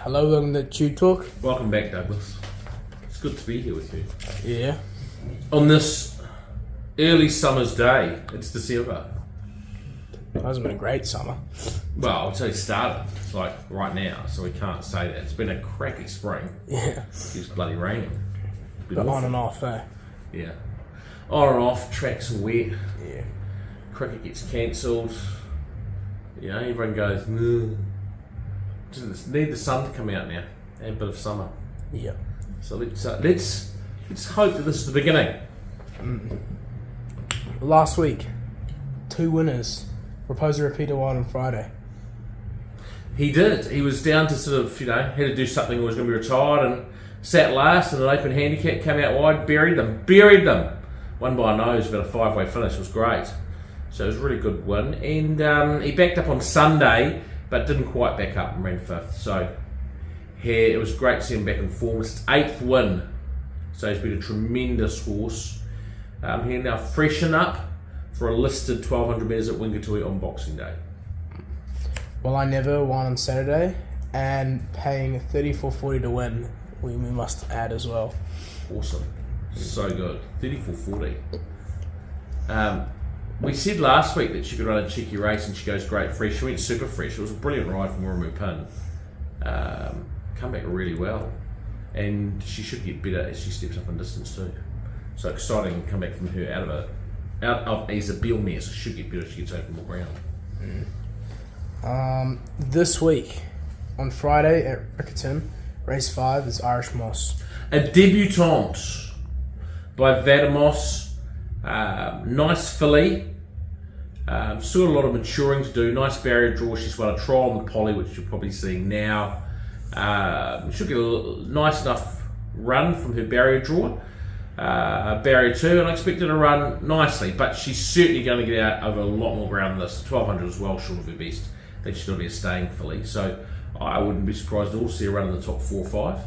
Hello, welcome to TubeTalk. Welcome back, Douglas. It's good to be here with you. Yeah. On this early summer's day, it's December. It hasn't been a great summer. Well, I'd say started. It's like right now, so we can't say that. It's been a cracky spring. Yeah. It's bloody raining. But on and off, eh? Yeah. On and off, tracks are wet. Yeah. Cricket gets cancelled. You know, everyone goes, no. Just need the sun to come out now. Have a bit of summer. Yeah. So let's hope that this is the beginning. Last week, 2 winners. Proposed a repeat award on Friday. He did. He was down to sort of, had to do something, was going to be retired, and sat last in an open handicap, came out wide, buried them. Won by a nose, about a 5-way finish. It was great. So it was a really good win. And he backed up on Sunday, but didn't quite back up and ran 5th. So it was great to see him back in form. It's his 8th win. So he's been a tremendous horse. He'll now freshen up for a listed 1200 metres at Wingatui on Boxing Day. Well, I never won on Saturday, and paying $34.40 to win, we must add as well. Awesome. So good. $34.40. We said last week that she could run a cheeky race and she goes great fresh. She went super fresh. It was a brilliant ride from Wiramu Pin. Come back really well. And she should get better as she steps up in distance too. So exciting to come back from her out of Isabel mare. So she should get better as she gets over more ground. This week, on Friday at Riccarton, race 5 is Irish Moss. A debutante by Vadamos. Nice filly. Still a lot of maturing to do. Nice barrier draw. She's won a trial on the Poly, which you're probably seeing now. She'll get a nice enough run from her barrier draw. Barrier 2, and I expect her to run nicely, but she's certainly going to get out over a lot more ground than this. 1200 as well, short of her best. I think she's going to be a staying filly, so I wouldn't be surprised at all to see her run in the top 4 or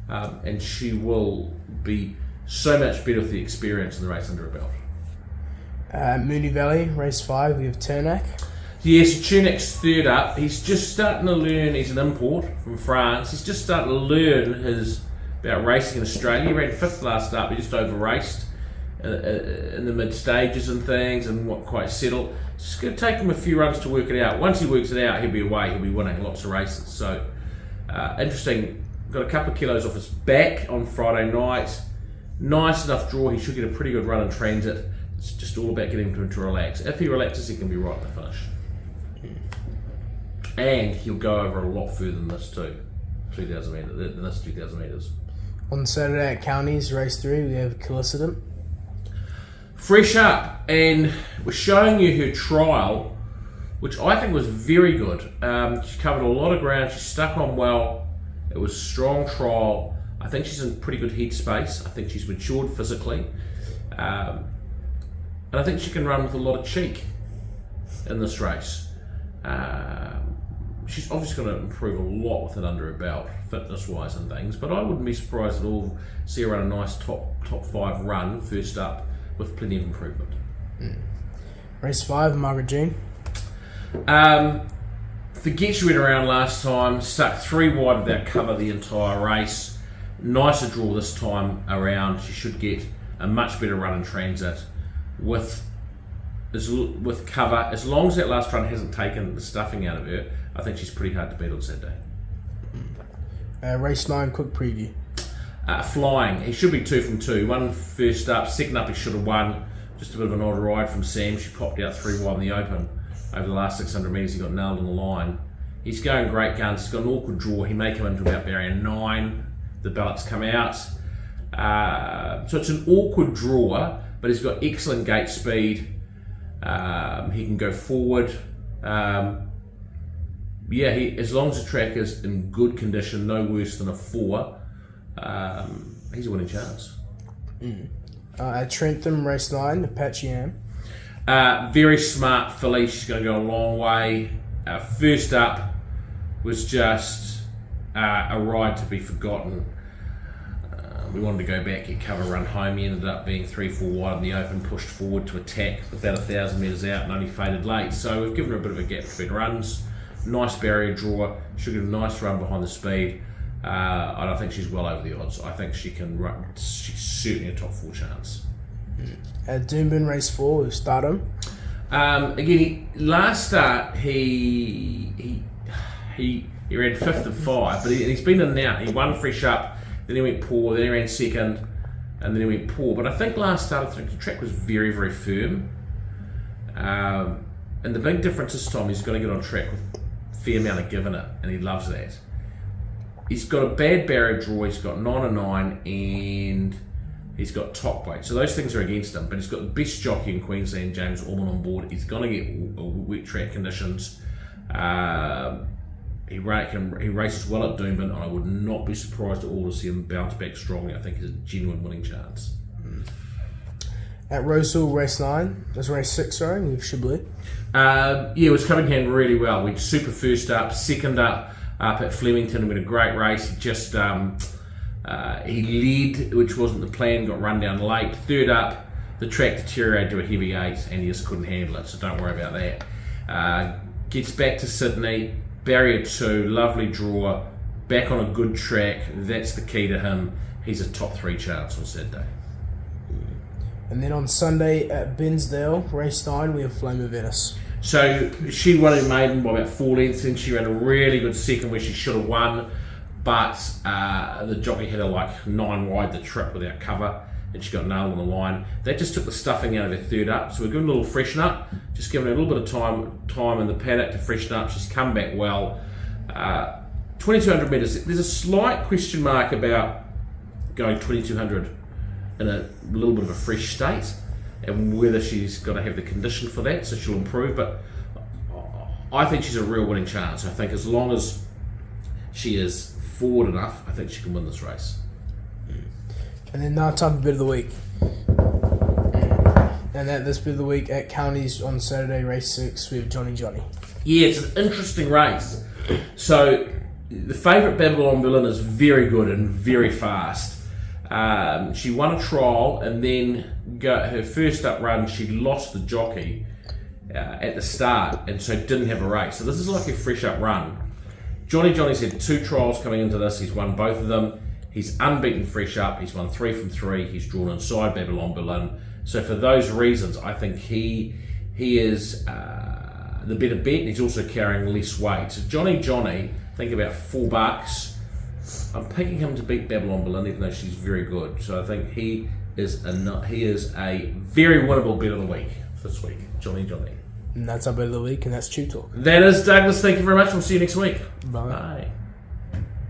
5. And she will be so much better with the experience in the race under her belt. Mooney Valley, race 5, we have Turnak. Yes, Tunak's 3rd up. He's just starting to learn. He's an import from France. He's just starting to learn about racing in Australia. He ran 5th last up. He just over-raced in the mid-stages and things and not quite settled. It's just going to take him a few runs to work it out. Once he works it out, he'll be away. He'll be winning lots of races. So, interesting. Got a couple of kilos off his back on Friday night. Nice enough draw. He should get a pretty good run in transit. It's just all about getting him to relax. If he relaxes, he can be right at the finish. And he'll go over a lot further than this too. 2,000 metres. On Saturday at Counties, race 3, we have Killicident. Fresh up, and we're showing you her trial, which I think was very good. She covered a lot of ground. She stuck on well. It was a strong trial. I think she's in pretty good head space. I think she's matured physically. And I think she can run with a lot of cheek in this race. She's obviously going to improve a lot with it under her belt, fitness-wise and things, but I wouldn't be surprised at all to see her run a nice top 5 run, first up, with plenty of improvement. Race 5, Margaret Jean. Forget she went around last time, stuck 3 wide without cover the entire race. Nicer draw this time around. She should get a much better run in transit with cover. As long as that last run hasn't taken the stuffing out of her, I think she's pretty hard to beat on Saturday. Race 9, quick preview. Flying. He should be 2 from 2. 1 first up, 2nd up he should have won. Just a bit of an odd ride from Sam. She popped out 3 wide in the open. Over the last 600 metres he got nailed on the line. He's going great guns. He's got an awkward draw. He may come into about barrier 9. The ballots come out. So it's an awkward draw, but he's got excellent gate speed. He can go forward. As long as the track is in good condition, no worse than a 4, he's a winning chance. At Trentham, race 9, Apache Am. Very smart filly. She's going to go a long way. First up was just a ride to be forgotten. We wanted to go back, get cover, run home. He ended up being 3-4 wide in the open, pushed forward to attack without 1,000 metres out and only faded late. So we've given her a bit of a gap between runs. Nice barrier draw. Should get a nice run behind the speed. I don't think she's well over the odds. I think she can run. She's certainly a top 4 chance. At Doomben race 4 with Stardom. Again, last start he ran 5th and 5, but he's been in and out. He won fresh up, then he went poor, then he ran 2nd, and then he went poor. But I think last start, I think the track was very, very firm. And the big difference this time, he's got to get on track with a fair amount of giving it, and he loves that. He's got a bad barrier draw, he's got 9 and 9, and he's got top weight. So those things are against him, but he's got the best jockey in Queensland, James Orman, on board. He's going to get wet track conditions. He races well at Doomben, and I would not be surprised at all to see him bounce back strongly. I think he's a genuine winning chance. At Rosehill, race 9. That's race 6, sorry, with Shibley. It was coming in really well. We'd super first up, second up at Flemington, with a great race. He just he led, which wasn't the plan, got run down late. Third up, the track deteriorated to a heavy 8, and he just couldn't handle it, so don't worry about that. Gets back to Sydney, barrier 2, lovely draw, back on a good track. That's the key to him. He's a top 3 chance on Saturday. And then on Sunday at Binsdale, race 9, we have Flame of Venice. So she won in maiden by about 4 lengths, and she ran a really good second where she should have won, but the jockey had her like 9 wide the trip without cover, and she got nailed on the line. That just took the stuffing out of her third up, so we're giving a little freshen up, just giving her a little bit of time in the paddock to freshen up. She's come back well. 2200 metres, there's a slight question mark about going 2200 in a little bit of a fresh state, and whether she's got to have the condition for that, so she'll improve. But I think she's a real winning chance. I think as long as she is forward enough, I think she can win this race. And then now time for bit of the week. And at this bit of the week at Counties on Saturday, race 6, we have Johnny. Yeah, it's an interesting race. So the favourite Babylon Berlin is very good and very fast. She won a trial, and then her first up run, she lost the jockey at the start, and so didn't have a race. So this is like a fresh up run. Johnny's had 2 trials coming into this. He's won both of them. He's unbeaten fresh up. He's won 3 from 3. He's drawn inside Babylon Berlin. So for those reasons, I think he is the better bet, and he's also carrying less weight. So Johnny, think about $4. I'm picking him to beat Babylon Berlin, even though she's very good. So I think he is a very winnable bet of the week this week, Johnny. And that's our bit of the week, and that's TubeTalk. That is Douglas. Thank you very much. We'll see you next week. Bye. Bye.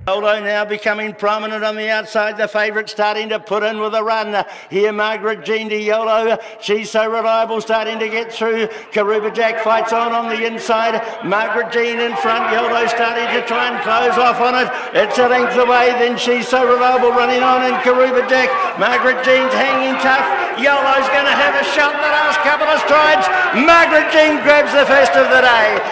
Aldo now becoming prominent on the outside. The favourite starting to put in with a run. Here, Margaret Jean de Yolo. She's so reliable, starting to get through. Karuba Jack fights on the inside. Margaret Jean in front. Yolo starting to try and close off on it. It's a length away. Then She's So Reliable running on, and Karuba Jack. Margaret Jean's hanging tough. Yolo's going to have a shot in the last couple of strides. Margaret Jean grabs the first of the day.